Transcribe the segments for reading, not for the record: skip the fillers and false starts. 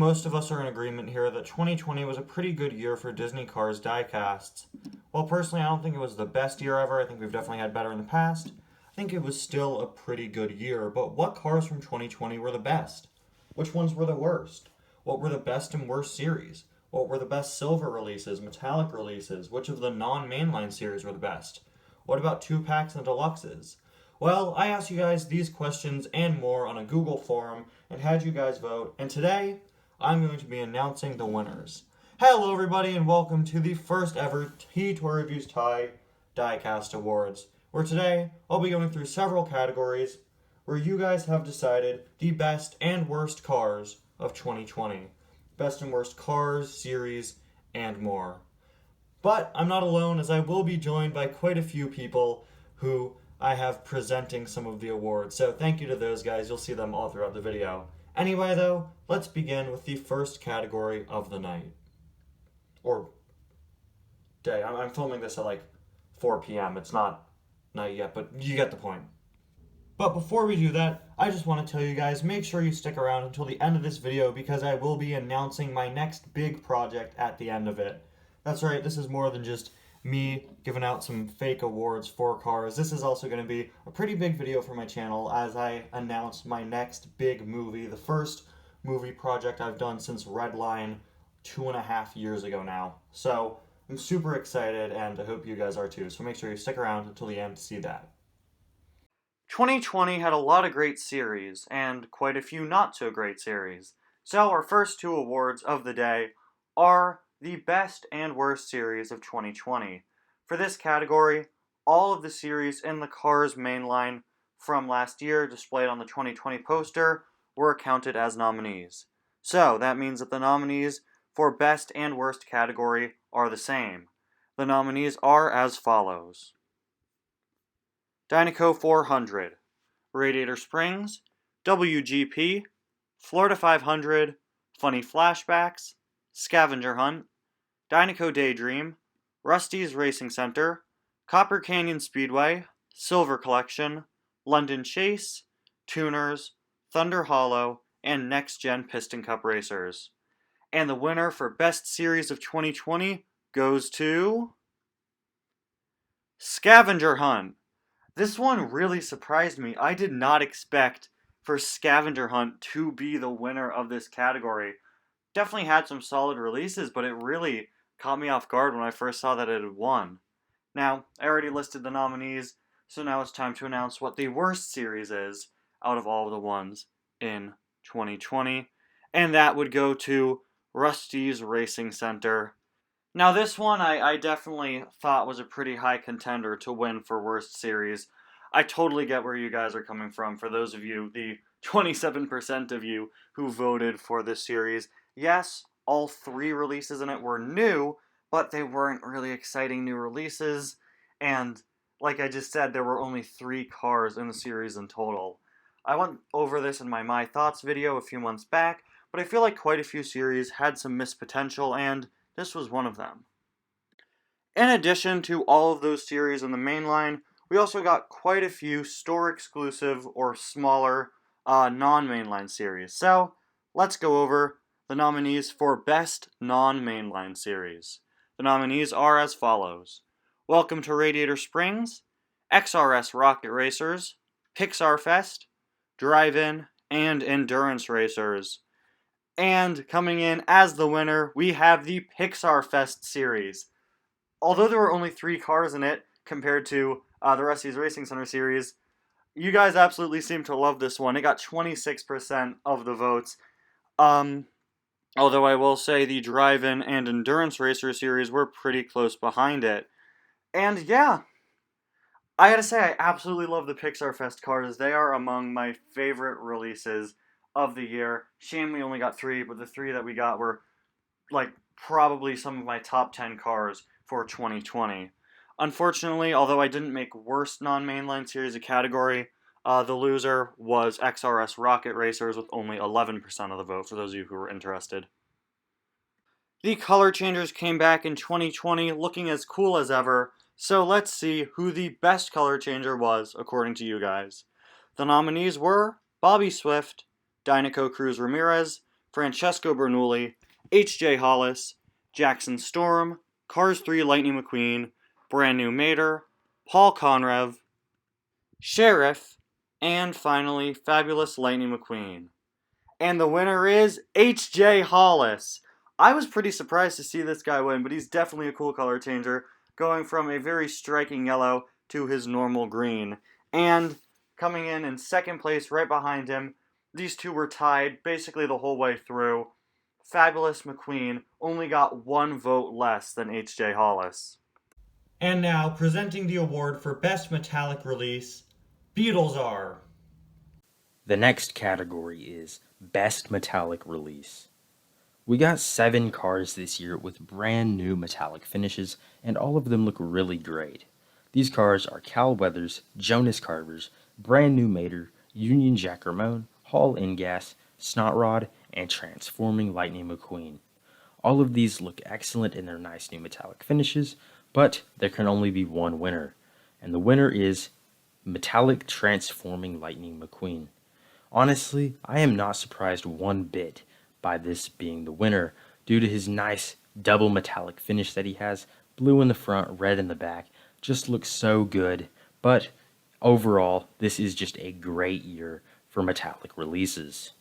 most of us are in agreement here that 2020 was a pretty good year for Disney Cars diecasts. While personally I don't think it was the best year ever, I think we've definitely had better in the past, I think it was still a pretty good year. But what cars from 2020 were the best? Which ones were the worst? What were the best and worst series? What were the best silver releases, metallic releases? Which of the non-mainline series were the best? What about 2-packs and deluxes? Well, I asked you guys these questions and more on a Google forum and had you guys vote, and today I'm going to be announcing the winners. Hello everybody and welcome to the first ever T-Toy Reviews Tie Diecast Awards, where today I'll be going through several categories where you guys have decided the best and worst cars of 2020. Best and worst cars, series, and more. But I'm not alone, as I will be joined by quite a few people who I have presenting some of the awards, so thank you to those guys. You'll see them all throughout the video. Anyway though, let's begin with the first category of the night. Or day. I'm filming this at like 4 p.m. It's not night yet, but you get the point. But before we do that, I just want to tell you guys, make sure you stick around until the end of this video because I will be announcing my next big project at the end of it. That's right, this is more than just me giving out some fake awards for cars. This is also going to be a pretty big video for my channel as I announce my next big movie, the first movie project I've done since Redline 2.5 years ago now. So I'm super excited and I hope you guys are too, so make sure you stick around until the end to see that. 2020 had a lot of great series and quite a few not so great series. So our first two awards of the day are the best and worst series of 2020. For this category, all of the series in the Cars mainline from last year displayed on the 2020 poster were counted as nominees. So that means that the nominees for best and worst category are the same. The nominees are as follows: Dynaco 400, Radiator Springs, WGP, Florida 500, Funny Flashbacks, Scavenger Hunt, Dynaco Daydream, Rusty's Racing Center, Copper Canyon Speedway, Silver Collection, London Chase, Tuners, Thunder Hollow, and Next Gen Piston Cup Racers. And the winner for Best Series of 2020 goes to Scavenger Hunt. This one really surprised me. I did not expect for Scavenger Hunt to be the winner of this category. Definitely had some solid releases, but it really caught me off guard when I first saw that it had won. Now, I already listed the nominees, so now it's time to announce what the worst series is out of all of the ones in 2020, and that would go to Rusty's Racing Center. Now this one I definitely thought was a pretty high contender to win for worst series. I totally get where you guys are coming from. For those of you, the 27% of you who voted for this series, yes, all 3 releases in it were new, but they weren't really exciting new releases, and like I just said, there were only 3 cars in the series in total. I went over this in my My Thoughts video a few months back, but I feel like quite a few series had some missed potential, and this was one of them. In addition to all of those series in the mainline, we also got quite a few store-exclusive or smaller non-mainline series. So, let's go over the nominees for Best Non-Mainline Series. The nominees are as follows: Welcome to Radiator Springs, XRS Rocket Racers, Pixar Fest, Drive-In, and Endurance Racers. And coming in as the winner, we have the Pixar Fest series. Although there were only 3 cars in it compared to the Rusty's Racing Center series, you guys absolutely seem to love this one. It got 26% of the votes. Although I will say the Drive-In and Endurance Racer series were pretty close behind it. And yeah, I gotta say, I absolutely love the Pixar Fest cars. They are among my favorite releases of the year. Shame we only got 3, but the 3 that we got were, like, probably some of my top 10 cars for 2020. Unfortunately, although I didn't make worst non-mainline series a category, the loser was XRS Rocket Racers with only 11% of the vote, for those of you who were interested. The color changers came back in 2020 looking as cool as ever, so let's see who the best color changer was according to you guys. The nominees were Bobby Swift, Dynaco Cruz Ramirez, Francesco Bernoulli, H.J. Hollis, Jackson Storm, Cars 3 Lightning McQueen, Brand New Mater, Paul Conrev, Sheriff, and finally, Fabulous Lightning McQueen. And the winner is H.J. Hollis. I was pretty surprised to see this guy win, but he's definitely a cool color changer, going from a very striking yellow to his normal green. And coming in second place right behind him, these two were tied basically the whole way through. Fabulous McQueen only got one vote less than H.J. Hollis. And now, presenting the award for Best Metallic Release, Beadlesr. The next category is Best Metallic Release. We got 7 cars this year with brand new metallic finishes, and all of them look really great. These cars are Cal Weathers, Jonas Carvers, Brand New Mater, Union Jack Ramone, Hall Ingas, Snot Rod, and Transforming Lightning McQueen. All of these look excellent in their nice new metallic finishes, but there can only be one winner, and the winner is Metallic Transforming Lightning McQueen. Honestly, I am not surprised one bit by this being the winner due to his nice double metallic finish that he has. Blue in the front, red in the back, just looks so good. But overall, this is just a great year for metallic releases.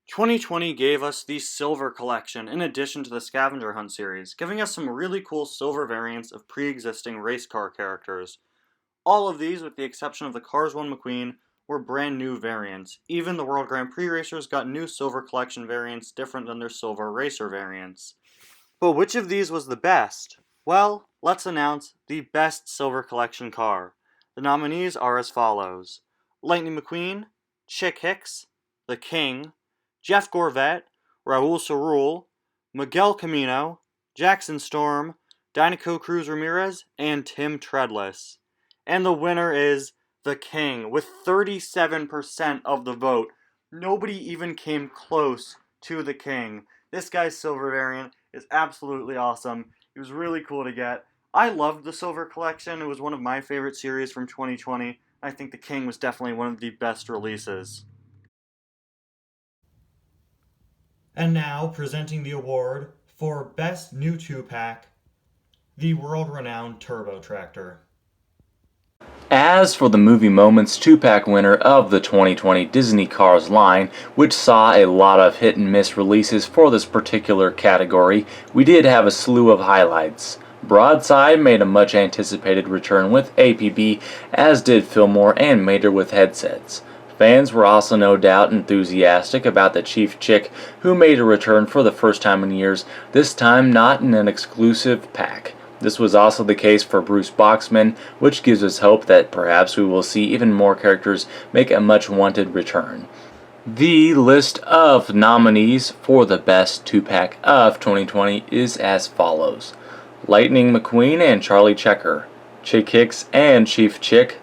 2020 gave us the Silver Collection in addition to the Scavenger Hunt series, giving us some really cool silver variants of pre-existing race car characters. All of these, with the exception of the Cars 1 McQueen, were brand new variants. Even the World Grand Prix racers got new Silver Collection variants different than their Silver Racer variants. But which of these was the best? Well, let's announce the best Silver Collection car. The nominees are as follows: Lightning McQueen, Chick Hicks, The King, Jeff Gorvette, Raul Cerul, Miguel Camino, Jackson Storm, Dynaco Cruz Ramirez, and Tim Treadless. And the winner is The King, with 37% of the vote. Nobody even came close to The King. This guy's silver variant is absolutely awesome. It was really cool to get. I loved the Silver Collection. It was one of my favorite series from 2020. I think The King was definitely one of the best releases. And now, presenting the award for Best New 2-Pack, the world-renowned Turbo Tractor. As for the Movie Moments 2-pack winner of the 2020 Disney Cars line, which saw a lot of hit and miss releases for this particular category, we did have a slew of highlights. Broadside made a much anticipated return with APB, as did Fillmore and Mater with headsets. Fans were also no doubt enthusiastic about the Chief Chick, who made a return for the first time in years, this time not in an exclusive pack. This was also the case for Bruce Boxman, which gives us hope that perhaps we will see even more characters make a much-wanted return. The list of nominees for the best 2-pack of 2020 is as follows: Lightning McQueen and Charlie Checker, Chick Hicks and Chief Chick,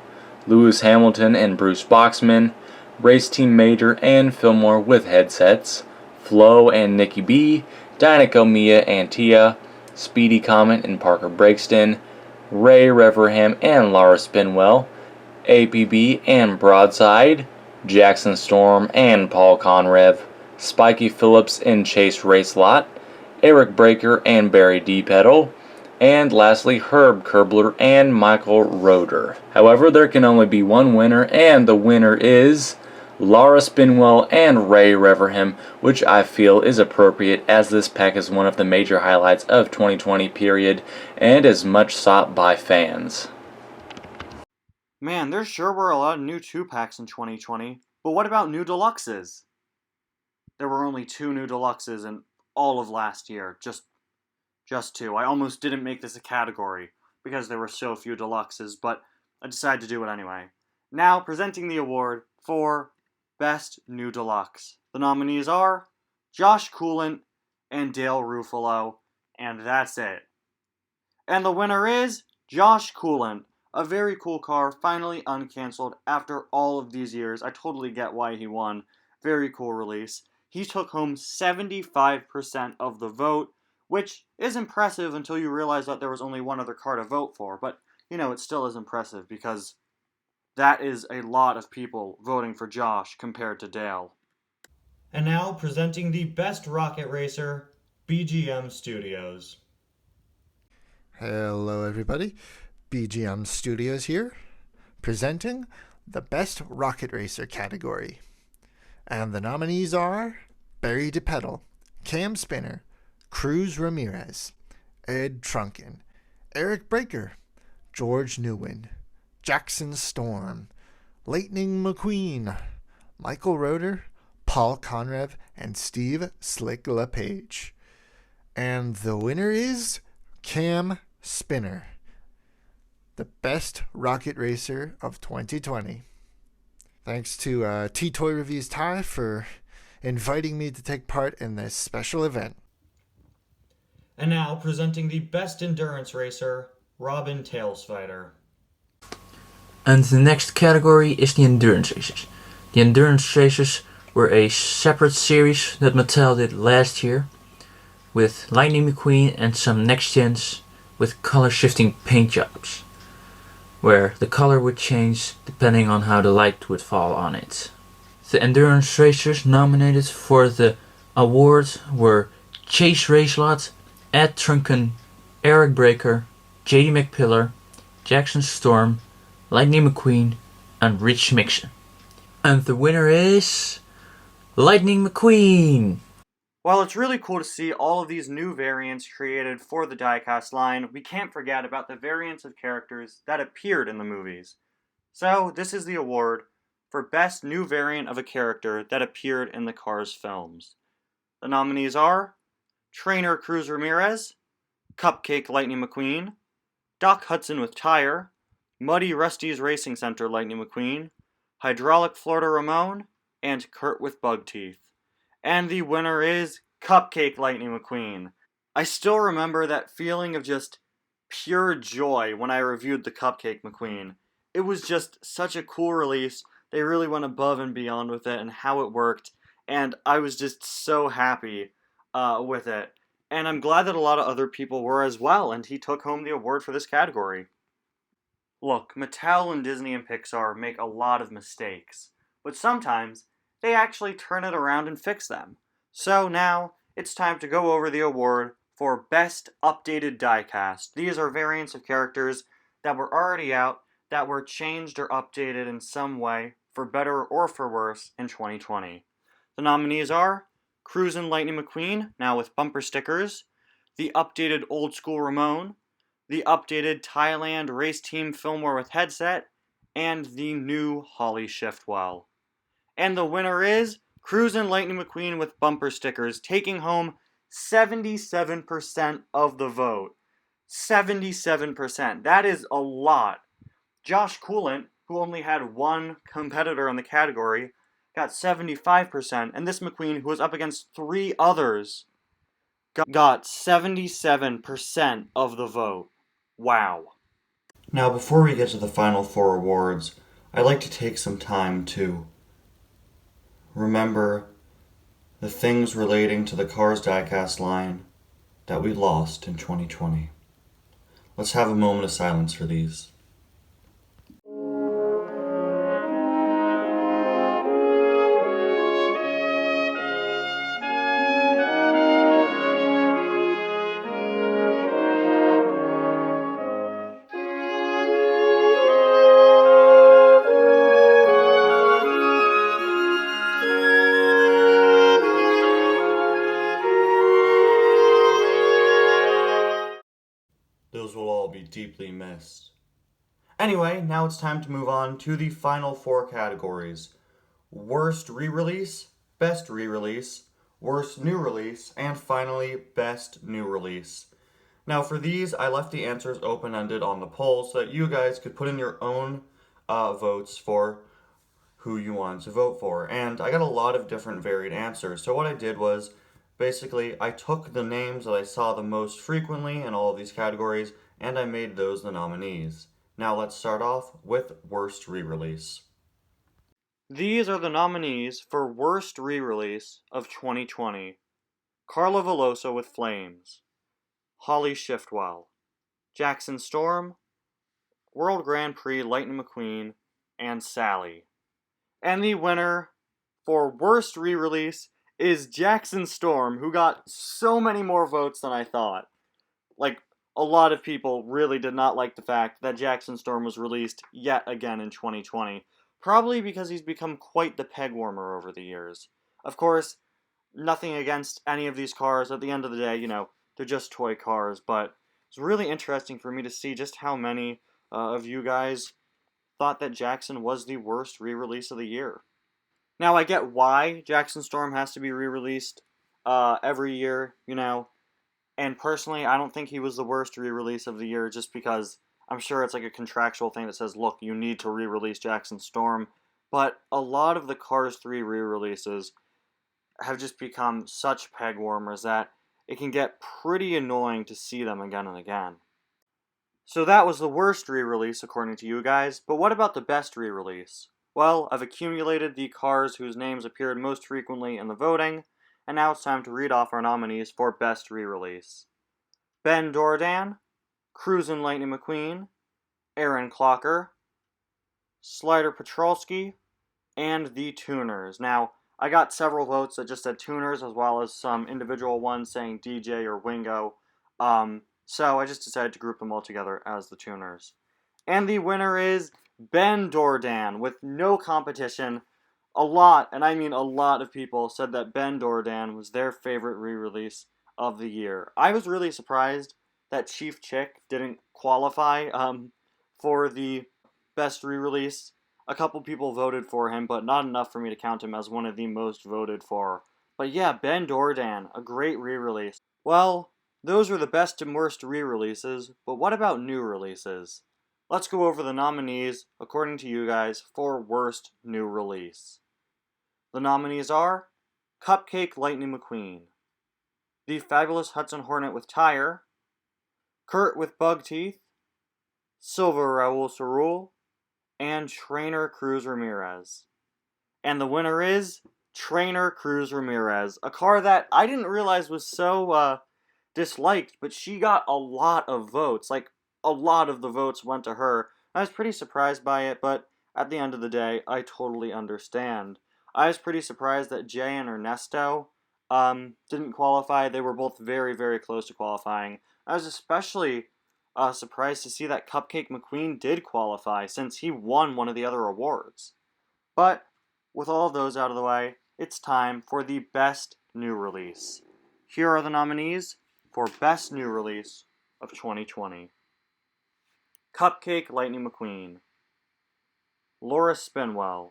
Lewis Hamilton and Bruce Boxman, Race Team Mater and Fillmore with headsets, Flo and Nikki B, Dynaco Mia and Tia, Speedy Comet and Parker Breakston, Ray Reverham and Laura Spinwell, APB and Broadside, Jackson Storm and Paul Conrev, Spiky Phillips and Chase Racelot, Eric Breaker and Barry D. Pedal, and lastly Herb Kerbler and Michael Roeder. However, there can only be one winner, and the winner is Laura Spinwell and Ray Reverham, which I feel is appropriate as this pack is one of the major highlights of 2020 period and is much sought by fans. Man, there sure were a lot of new 2-packs in 2020, but what about new deluxes? There were only 2 new deluxes in all of last year, just 2. I almost didn't make this a category because there were so few deluxes, but I decided to do it anyway. Now, presenting the award for Best New Deluxe. The nominees are Josh Coolant and Dale Ruffalo, and that's it. And the winner is Josh Coolant. A very cool car, finally uncancelled after all of these years. I totally get why he won. Very cool release. He took home 75% of the vote, which is impressive until you realize that there was only one other car to vote for. But, it still is impressive because that is a lot of people voting for Josh compared to Dale. And now presenting the best rocket racer, BGM Studios. Hello, everybody. BGM Studios here, presenting the Best Rocket Racer category. And the nominees are Barry DePedal, Cam Spinner, Cruz Ramirez, Ed Trunken, Eric Breaker, George Newwind, Jackson Storm, Lightning McQueen, Michael Roeder, Paul Conrev, and Steve Slick LePage. And the winner is Cam Spinner, the best rocket racer of 2020. Thanks to T-Toy Reviews Ty for inviting me to take part in this special event. And now presenting the best endurance racer, Robin Tailsfighter. And the next category is the endurance races. The endurance races were a separate series that Mattel did last year, with Lightning McQueen and some next gens with color shifting paint jobs, where the color would change depending on how the light would fall on it. The endurance racers nominated for the award were Chase Racelot, Ed Trunken, Eric Breaker, JD McPillar, Jackson Storm, Lightning McQueen, and Rich Mixon. And the winner is Lightning McQueen! While it's really cool to see all of these new variants created for the Diecast line, we can't forget about the variants of characters that appeared in the movies. So, this is the award for Best New Variant of a Character that appeared in the Cars films. The nominees are Trainer Cruz Ramirez, Cupcake Lightning McQueen, Doc Hudson with Tire, Muddy Rusty's Racing Center Lightning McQueen, Hydraulic Florida Ramon, and Kurt with Bug Teeth. And the winner is Cupcake Lightning McQueen. I still remember that feeling of just pure joy when I reviewed the Cupcake McQueen. It was just such a cool release. They really went above and beyond with it and how it worked, and I was just so happy with it. And I'm glad that a lot of other people were as well, and he took home the award for this category. Look, Mattel and Disney and Pixar make a lot of mistakes, but sometimes they actually turn it around and fix them. So now, it's time to go over the award for Best Updated Diecast. These are variants of characters that were already out, that were changed or updated in some way, for better or for worse, in 2020. The nominees are Cruisin' Lightning McQueen, now with bumper stickers, the updated Old School Ramon, the updated Thailand Race Team Fillmore with headset, and the new Holly Shiftwell. And the winner is Cruisin' Lightning McQueen with bumper stickers, taking home 77% of the vote. 77%. That is a lot. Josh Coolant, who only had one competitor in the category, got 75%, and this McQueen, who was up against 3 others, got 77% of the vote. Wow. Now, before we get to the final 4 awards, I'd like to take some time to remember the things relating to the Cars Diecast line that we lost in 2020. Let's have a moment of silence for these. Those will all be deeply missed. Anyway, now it's time to move on to the final 4 categories. Worst re-release, best re-release, worst new release, and finally, best new release. Now for these, I left the answers open-ended on the poll so that you guys could put in your own votes for who you wanted to vote for. And I got a lot of different varied answers. So what I did was, basically, I took the names that I saw the most frequently in all of these categories, and I made those the nominees. Now let's start off with worst re-release. These are the nominees for worst re-release of 2020. Carla Veloso with Flames, Holly Shiftwell, Jackson Storm, World Grand Prix Lightning McQueen, and Sally. And the winner for worst re-release is Jackson Storm, who got so many more votes than I thought. Like, a lot of people really did not like the fact that Jackson Storm was released yet again in 2020. Probably because he's become quite the peg warmer over the years. Of course, nothing against any of these cars. At the end of the day, you know, they're just toy cars. But it's really interesting for me to see just how many of you guys thought that Jackson was the worst re-release of the year. Now, I get why Jackson Storm has to be re-released every year, you know. And personally, I don't think he was the worst re-release of the year just because I'm sure it's like a contractual thing that says, look, you need to re-release Jackson Storm. But a lot of the Cars 3 re-releases have just become such peg warmers that it can get pretty annoying to see them again and again. So that was the worst re-release according to you guys, but what about the best re-release? Well, I've accumulated the cars whose names appeared most frequently in the voting, and now it's time to read off our nominees for best re-release. Ben Dordan, Cruz and Lightning McQueen, Aaron Clocker, Slider Petrolsky, and the Tuners. Now, I got several votes that just said Tuners, as well as some individual ones saying DJ or Wingo. So I just decided to group them all together as the Tuners. And the winner is Ben Dordan, with no competition. A lot, and I mean a lot of people said that Ben Dordan was their favorite re-release of the year. I was really surprised that Chief Chick didn't qualify for the best re-release. A couple people voted for him, but not enough for me to count him as one of the most voted for. But yeah, Ben Dordan, a great re-release. Well, those were the best and worst re-releases, but what about new releases? Let's go over the nominees, according to you guys, for worst new release. The nominees are Cupcake Lightning McQueen, the Fabulous Hudson Hornet with Tire, Kurt with Bug Teeth, Silver Raul Cerul, and Trainer Cruz Ramirez. And the winner is Trainer Cruz Ramirez, a car that I didn't realize was so disliked, but she got a lot of votes. Like, a lot of the votes went to her. I was pretty surprised by it, but at the end of the day, I totally understand. I was pretty surprised that Jay and Ernesto didn't qualify. They were both very, very close to qualifying. I was especially surprised to see that Cupcake McQueen did qualify, since he won one of the other awards. But with all of those out of the way, it's time for the best new release. Here are the nominees for best new release of 2020. Cupcake Lightning McQueen, Laura Spinwell,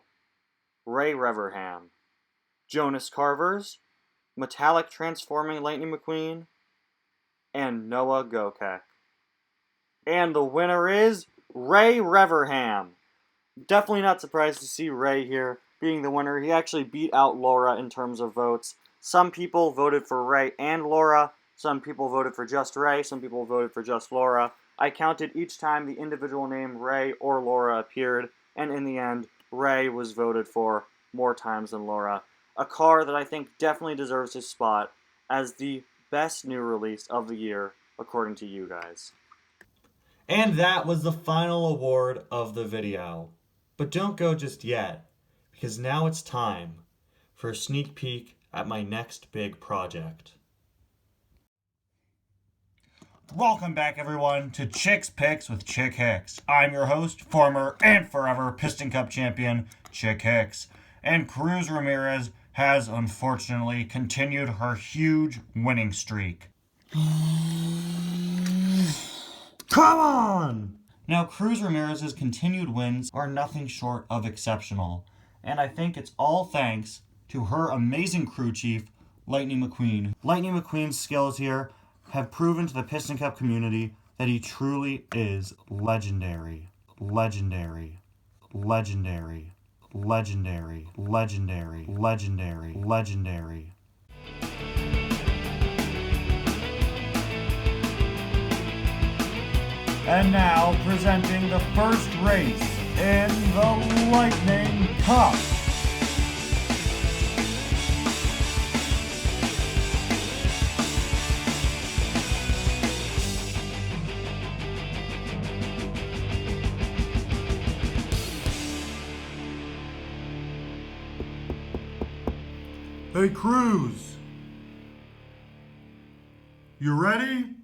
Ray Reverham, Jonas Carvers, Metallic Transforming Lightning McQueen, and Noah Gokek. And the winner is Ray Reverham. Definitely not surprised to see Ray here being the winner. He actually beat out Laura in terms of votes. Some people voted for Ray and Laura. Some people voted for just Ray. Some people voted for just Laura. I counted each time the individual name Ray or Laura appeared, and in the end, Ray was voted for more times than Laura. A car that I think definitely deserves his spot as the best new release of the year, according to you guys. And that was the final award of the video. But don't go just yet, because now it's time for a sneak peek at my next big project. Welcome back, everyone, to Chick's Picks with Chick Hicks. I'm your host, former and forever Piston Cup champion, Chick Hicks. And Cruz Ramirez has, unfortunately, continued her huge winning streak. Come on! Now, Cruz Ramirez's continued wins are nothing short of exceptional. And I think it's all thanks to her amazing crew chief, Lightning McQueen. Lightning McQueen's skills here have proven to the Piston Cup community that he truly is legendary. Legendary. Legendary. Legendary. Legendary. Legendary. Legendary. And now presenting the first race in the Lightning Cup. Hey, Cruz! You ready?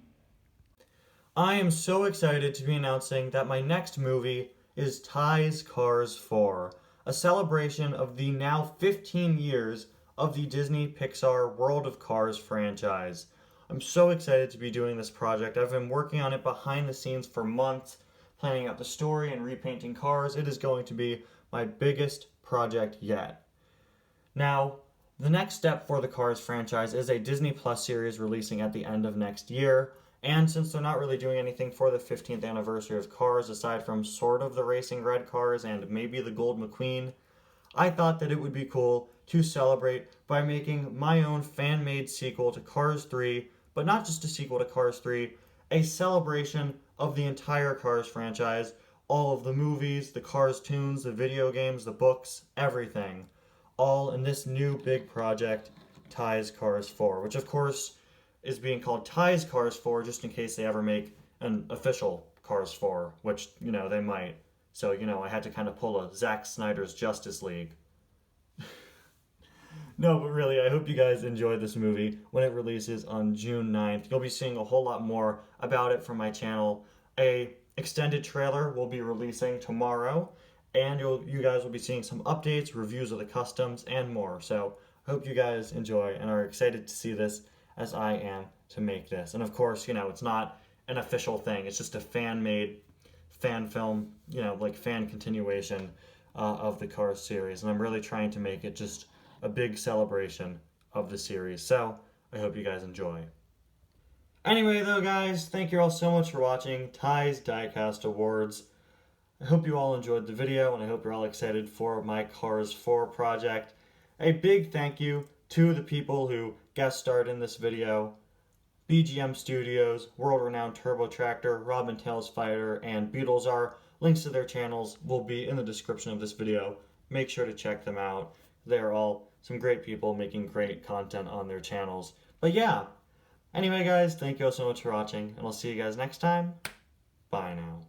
I am so excited to be announcing that my next movie is Ty's Cars 4, a celebration of the now 15 years of the Disney Pixar World of Cars franchise. I'm so excited to be doing this project. I've been working on it behind the scenes for months, planning out the story and repainting cars. It is going to be my biggest project yet. Now, the next step for the Cars franchise is a Disney Plus series releasing at the end of next year. And since they're not really doing anything for the 15th anniversary of Cars, aside from sort of the Racing Red Cars and maybe the Gold McQueen, I thought that it would be cool to celebrate by making my own fan-made sequel to Cars 3, but not just a sequel to Cars 3, a celebration of the entire Cars franchise, all of the movies, the Cars tunes, the video games, the books, everything. All in this new big project, Ty's Cars 4, which of course is being called Ty's Cars 4 just in case they ever make an official Cars 4, which, they might. So, I had to kind of pull a Zack Snyder's Justice League. No, but really, I hope you guys enjoyed this movie when it releases on June 9th. You'll be seeing a whole lot more about it from my channel. A extended trailer will be releasing tomorrow, and you guys will be seeing some updates, reviews of the customs, and more. So I hope you guys enjoy and are excited to see this as I am to make this. And of course, it's not an official thing. It's just a fan-made fan film, like fan continuation of the Cars series. And I'm really trying to make it just a big celebration of the series. So I hope you guys enjoy. Anyway, though, guys, thank you all so much for watching Ty's Diecast Awards. I hope you all enjoyed the video, and I hope you're all excited for my Cars 4 project. A big thank you to the people who guest starred in this video: BGM Studios, world-renowned Turbo Tractor, Robin Tails Fighter, and Beadlesr. Links to their channels will be in the description of this video. Make sure to check them out. They're all some great people making great content on their channels. But yeah, anyway, guys, thank you all so much for watching, and I'll see you guys next time. Bye now.